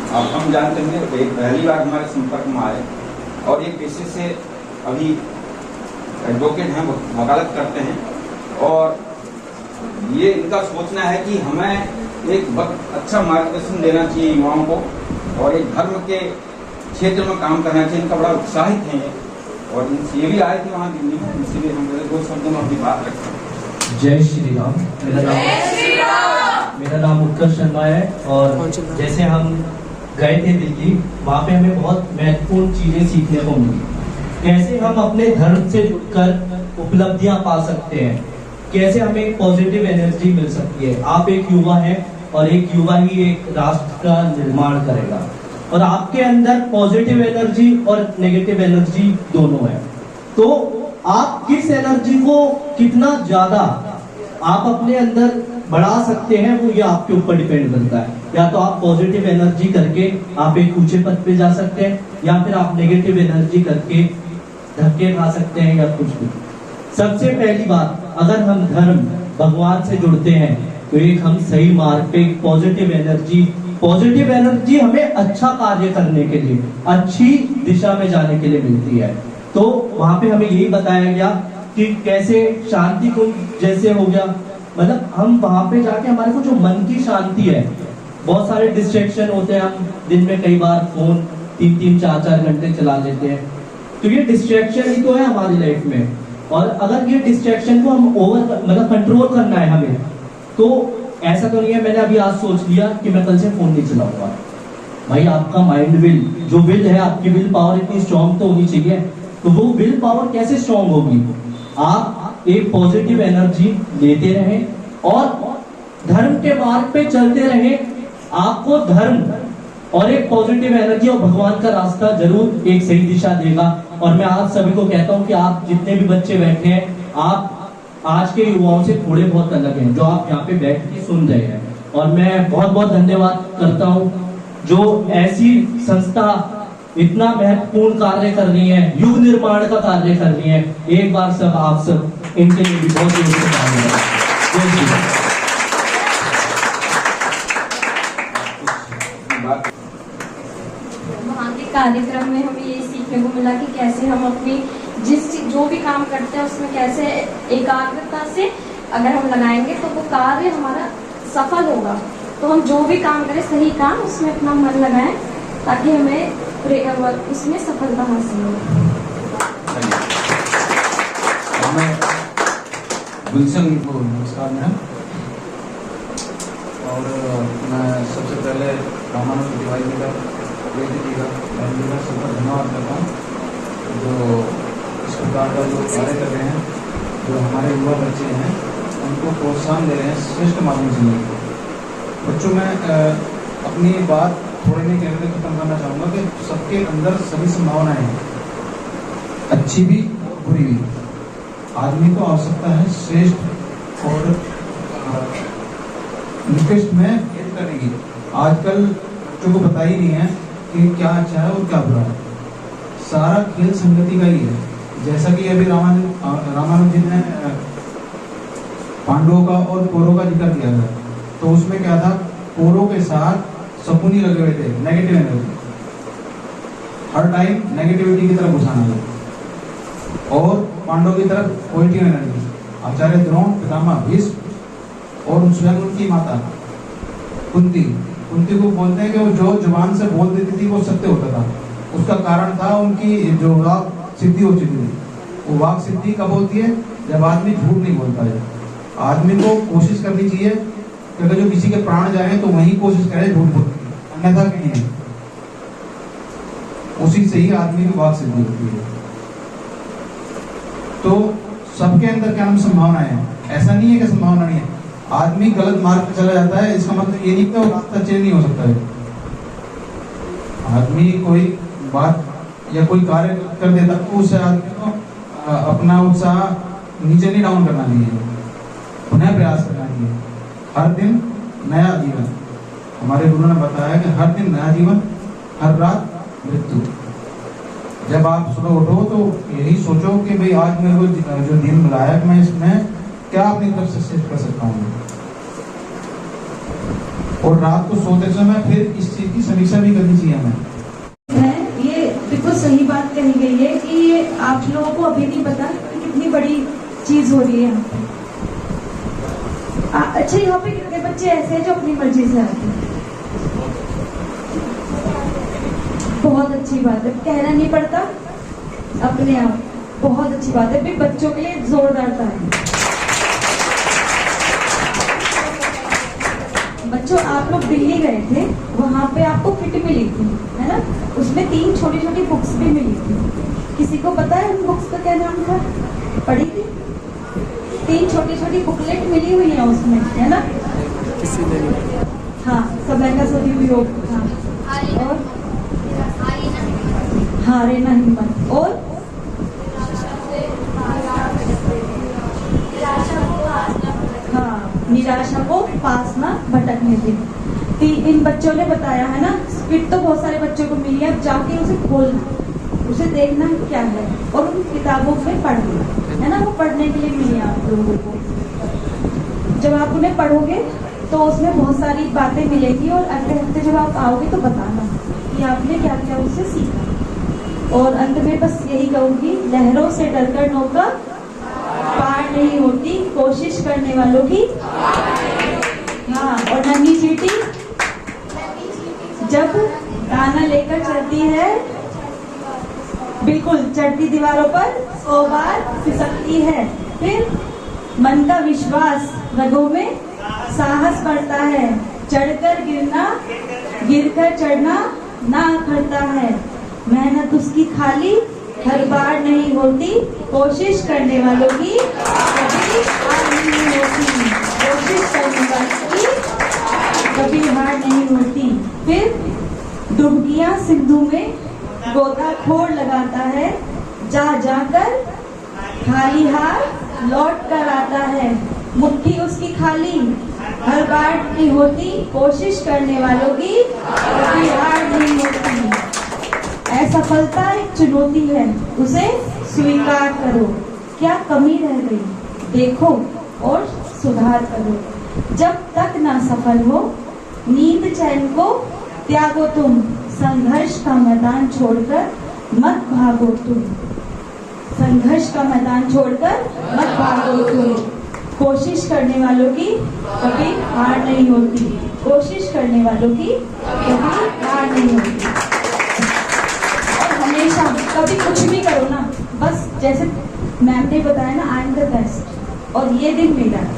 अब हम जानते हैं पहली बार हमारे संपर्क में आए और एक पेशे से अभी एडवोकेट हैं, वकालत करते हैं और ये इनका सोचना है कि हमें एक अच्छा मार्गदर्शन देना चाहिए युवाओं को और एक धर्म के क्षेत्र में काम करना चाहिए। इनका बड़ा उत्साहित है ये और इनसे ये भी आए थे वहाँ दिल्ली में, इसलिए हम दो शब्दों में अपनी बात रखते हैं। जय श्री राम। मेरा नाम उत्कर्ष शर्मा है और जैसे हम गए थे दिल्ली, वहाँ पे हमें बहुत महत्वपूर्ण चीजें सीखने को मिली। कैसे हम अपने धर्म से जुड़कर उपलब्धियां पा सकते हैं, कैसे हमें एक पॉजिटिव एनर्जी मिल सकती है। आप एक युवा हैं और एक युवा ही एक राष्ट्र का निर्माण करेगा और आपके अंदर पॉजिटिव एनर्जी और नेगेटिव एनर्जी दोनों है। तो आप किस एनर्जी को कितना ज्यादा आप अपने अंदर बढ़ा सकते हैं वो ये आपके ऊपर डिपेंड करता है। या तो आप पॉजिटिव एनर्जी करके आप एक ऊंचे पद पे जा सकते हैं या फिर आप नेगेटिव एनर्जी करके धक्के खा सकते हैं या कुछ भी। सबसे पहली बात, अगर हम धर्म भगवान से जुड़ते हैं तो एक हम सही मार्ग पे पॉजिटिव एनर्जी हमें अच्छा कार्य करने के लिए, अच्छी दिशा में जाने के लिए मिलती है। तो वहां पे हमें यही बताया गया कि कैसे शांति कुंज जैसे हो गया, मतलब हम वहां पे जाके हमारे को जो मन की शांति है, बहुत सारे डिस्ट्रैक्शन होते हैं, हम दिन में कई बार फोन 3-3, 4-4 घंटे चला लेते हैं, तो ये डिस्ट्रैक्शन ही तो है हमारी लाइफ में। और अगर ये डिस्ट्रैक्शन को हम कंट्रोल करना है हमें, तो ऐसा तो नहीं है मैंने अभी आज सोच लिया कि मैं कल से फोन नहीं चलाऊंगा। भाई आपका माइंड विल, जो विल है, आपकी विल पावर इतनी स्ट्रॉन्ग तो होनी चाहिए। तो वो विल पावर कैसे स्ट्रॉन्ग होगी? आप एक पॉजिटिव एनर्जी लेते रहें और धर्म के मार्ग पे चलते रहें। आपको धर्म और एक पॉजिटिव एनर्जी और भगवान का रास्ता जरूर एक सही दिशा देगा। और मैं आप सभी को कहता हूं कि आप जितने भी बच्चे बैठे हैं, आप आज के युवाओं से थोड़े बहुत अलग हैं, जो आप यहाँ पे बैठ के सुन रहे हैं। और मैं बहुत बहुत धन्यवाद करता हूँ जो ऐसी संस्था इतना महत्वपूर्ण कार्य कर रही है, युग निर्माण का कार्य कर रही है। एक बार सब आप सब इनके लिए भी बहुत धन्यवाद। वहाँ के कार्यक्रम में हमें ये सीखने को मिला कि कैसे हम अपनी जो भी काम करते हैं उसमें कैसे एकाग्रता से अगर हम लगाएंगे तो वो कार्य हमारा सफल होगा। तो हम जो भी काम करें, सही काम, उसमें अपना मन लगाएं ताकि हमें उसमें सफलता हासिल हो। गुलशन को नमस्कार मैम। और मैं सबसे पहले रामानंद तिवारी जी का सबका धन्यवाद करता हूँ जो इस प्रकार का जो कार्य कर रहे हैं, जो हमारे युवा बच्चे हैं उनको प्रोत्साहन दे रहे हैं श्रेष्ठ माध्यम से। बच्चों में अपनी बात थोड़ी नहीं कहने में खत्म करना चाहूँगा कि सबके अंदर सभी संभावनाएं हैं, अच्छी भी और बुरी भी। आदमी को आवश्यकता है श्रेष्ठ और निकृष्ट में भेद करने की। आजकल बच्चों को पता ही नहीं है कि क्या अच्छा है और क्या बुरा है। सारा खेल संगति का ही है। जैसा कि अभी रामानंद जी ने पांडवों का और कौरवों का जिक्र किया था, तो उसमें क्या था, कौरवों के साथ शकुनी लगे हुए थे, नेगेटिव एनर्जी, हर टाइम नेगेटिविटी की तरफ घुसाना है, और पांडवों की तरफ पॉजिटिव एनर्जी। आचार्य द्रोण, पितामह भीष्म और स्वयं उनकी माता कुंती को बोलते हैं कि वो जो जुबान से बोल देती थी वो सत्य होता था। उसका कारण था उनकी जो वाक सिद्धि हो चुकी थी। वो वाक सिद्धि कब होती है? जब आदमी झूठ नहीं बोलता है। आदमी को कोशिश करनी चाहिए कि अगर जो किसी के प्राण जाए तो वही कोशिश करे झूठ बोलने की, अन्यथा कहीं नहीं। उसी से ही आदमी की वाक सिद्धि होती है। तो सबके अंदर क्या संभावना है? ऐसा नहीं है कि संभावना नहीं है। आदमी गलत मार्ग पर चला जाता है, इसका मतलब ये नहीं कि वो रास्ता चेंज नहीं हो सकता है। आदमी कोई बात या कोई कार्य कर देता तो उसे आदमी को अपना उत्साह नीचे नहीं डाउन करना चाहिए, पुनः प्रयास करना चाहिए। हर दिन नया जीवन, हमारे गुरु ने बताया कि हर दिन नया जीवन, हर रात मृत्यु। जब आप सुबह उठो तो यही सोचो कि भाई आज मेरे को जो दिन मिला है मैं इसमें क्या अपनी तरफ से कर सकता हूँ, और रात को सोते समय फिर इस चीज की समीक्षा भी करनी हो रही है यहाँ पे। अच्छा, यहाँ पे कितने बच्चे ऐसे हैं जो अपनी मर्जी से आते हैं? बहुत अच्छी बात है, कहना नहीं पड़ता अपने आप, बहुत अच्छी बात है। भी बच्चों के लिए जोरदार ताली। बच्चों, आप लोग दिल्ली गए थे, वहां पे आपको किट मिली थी, है ना? उसमें 3 छोटी छोटी बुक्स भी मिली थी। किसी को पता है उन बुक्स का क्या नाम था? पढ़ी थी? 3 छोटी छोटी बुकलेट मिली हुई है उसमें, है ना? हाँ, समय का सदुपयोग। हाँ, और हारे ना हिम्मत, और हाँ, निराशा को पास ना भटकने दे। इन बच्चों ने बताया है ना, किट तो बहुत सारे बच्चों को मिली है। अब जाके उसे खोलना, उसे देखना क्या है, और उन किताबों में पढ़ना, है ना? वो पढ़ने के लिए मिली है आप लोगों को। जब आप उन्हें पढ़ोगे तो उसमें बहुत सारी बातें मिलेगी, और अगले हफ्ते जब आप आओगे तो बताना कि आपने क्या क्या उससे सीखा। और अंत में बस यही कहूंगी, लहरों से डरकर नौका पार नहीं होती, कोशिश करने वालों की। हाँ, और नन्ही चींटी जब दाना लेकर चलती है, बिल्कुल चढ़ती दीवारों पर 100 बार फिसलती है। फिर मन का विश्वास, रगों में साहस बढ़ता है, चढ़कर गिरना, गिरकर चढ़ना ना करता है। मेहनत उसकी खाली हर बार नहीं होती, कोशिश करने वालों की कभी हार नहीं होती, कोशिश करने वालों की कभी हार नहीं होती। फिर डुबकियां सिंधु में गोताखोर लगाता है, जा जाकर खाली हाथ लौट कर आता है। मुट्ठी उसकी खाली हर बार नहीं होती, कोशिश करने वालों की कभी हार नहीं होती। असफलता एक चुनौती है, उसे स्वीकार करो। क्या कमी रह गई देखो और सुधार करो। जब तक ना सफल हो, नींद चैन को त्यागो तुम, संघर्ष का मैदान छोड़कर मत भागो तुम, संघर्ष का मैदान छोड़कर मत भागो तुम। कोशिश करने वालों की कभी हार नहीं होती, कोशिश करने वालों की कभी हार नहीं होती। हमेशा कभी कुछ भी करो ना, बस जैसे मैम ने बताया ना, आई एम द बेस्ट, और ये दिन मेरा है।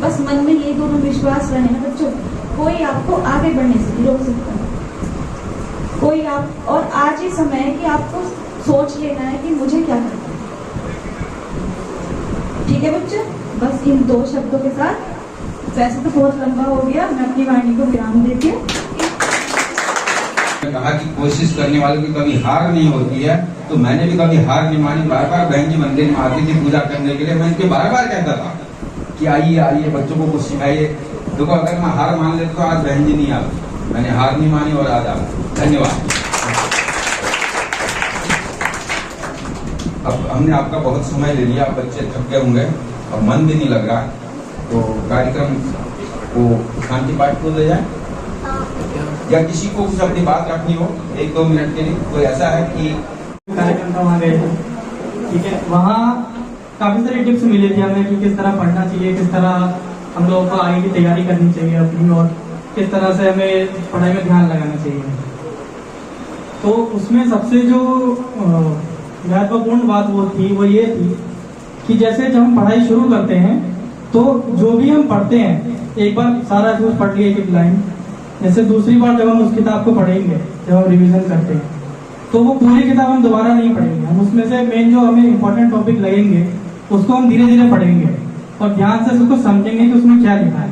बस मन में ये दोनों विश्वास रहे ना बच्चों, कोई आपको आगे बढ़ने से नहीं रोक सकता, कोई आप। और आज ही समय है कि आपको सोच लेना है कि मुझे क्या करना है। ठीक है बच्चे, बस इन 2 शब्दों के साथ, वैसे तो बहुत लंबा हो गया, मैं अपनी वाणी को विराम देती हूँ। कहा कि कोशिश करने वालों की कभी हार नहीं होती है, तो मैंने भी कभी हार नहीं मानी। बार बार बहन जी मंदिर में आती थी पूजा करने के लिए, मैं इनके बार बार कहता था कि आइए आइए, बच्चों को कुछ सिखाइए। देखो, अगर मैं हार मान लेता तो आज बहन जी नहीं आती। मैंने हार नहीं मानी और आज आ। धन्यवाद। अब हमने आपका बहुत समय ले लिया, बच्चे थक गए होंगे और मन भी नहीं लग रहा, तो कार्यक्रम को शांति पाठ को ले जाए, या किसी को कुछ अपनी बात रखनी हो 1-2 मिनट के लिए। कोई ऐसा है कि कार्यक्रम का वहाँ गए थे, ठीक है, वहाँ काफी सारी टिप्स मिली थी हमें कि किस तरह पढ़ना चाहिए, किस तरह हम लोगों को आगे की तैयारी करनी चाहिए अपनी, और किस तरह से हमें पढ़ाई में ध्यान लगाना चाहिए। तो उसमें सबसे जो महत्वपूर्ण बात वो ये थी कि जैसे जब हम पढ़ाई शुरू करते हैं तो जो भी हम पढ़ते हैं, एक बार सारा कुछ पढ़ लिया एक लाइन, जैसे दूसरी बार जब हम उस किताब को पढ़ेंगे, जब हम रिवीजन करते हैं, तो वो पूरी किताब हम दोबारा नहीं पढ़ेंगे। हम उसमें से मेन जो हमें इंपॉर्टेंट टॉपिक लगेंगे उसको हम धीरे धीरे पढ़ेंगे और ध्यान से उसको समझेंगे कि उसमें क्या लिखा है।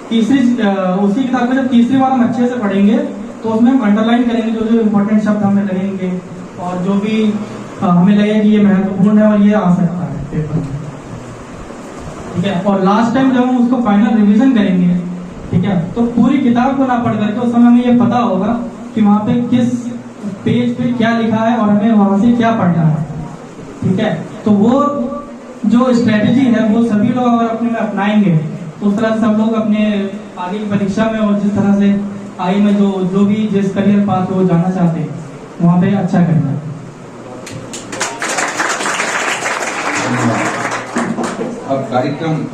उसी किताब को जब तीसरी बार हम अच्छे से पढ़ेंगे तो उसमें हम अंडरलाइन करेंगे जो जो इंपॉर्टेंट शब्द हमें लगेंगे, और जो भी हमें लगे कि ये महत्वपूर्ण है और ये आ सकता है पेपर में, ठीक है। और लास्ट टाइम जब हम उसको फाइनल रिवीजन करेंगे, ठीक है, तो पूरी किताब को ना पढ़ करके उस समय हमें ये पता होगा कि वहाँ पे किस पेज पे क्या लिखा है और हमें वहां से क्या पढ़ना है, ठीक है। तो वो जो स्ट्रेटेजी है वो सभी लोग अगर अपने में अपनाएंगे तो उस तरह से सब लोग अपने आगे की परीक्षा में और जिस तरह से आई में जो भी जिस करियर पाथ वो जाना चाहते हैं वहाँ पे अच्छा करना है। अब कार्यक्रम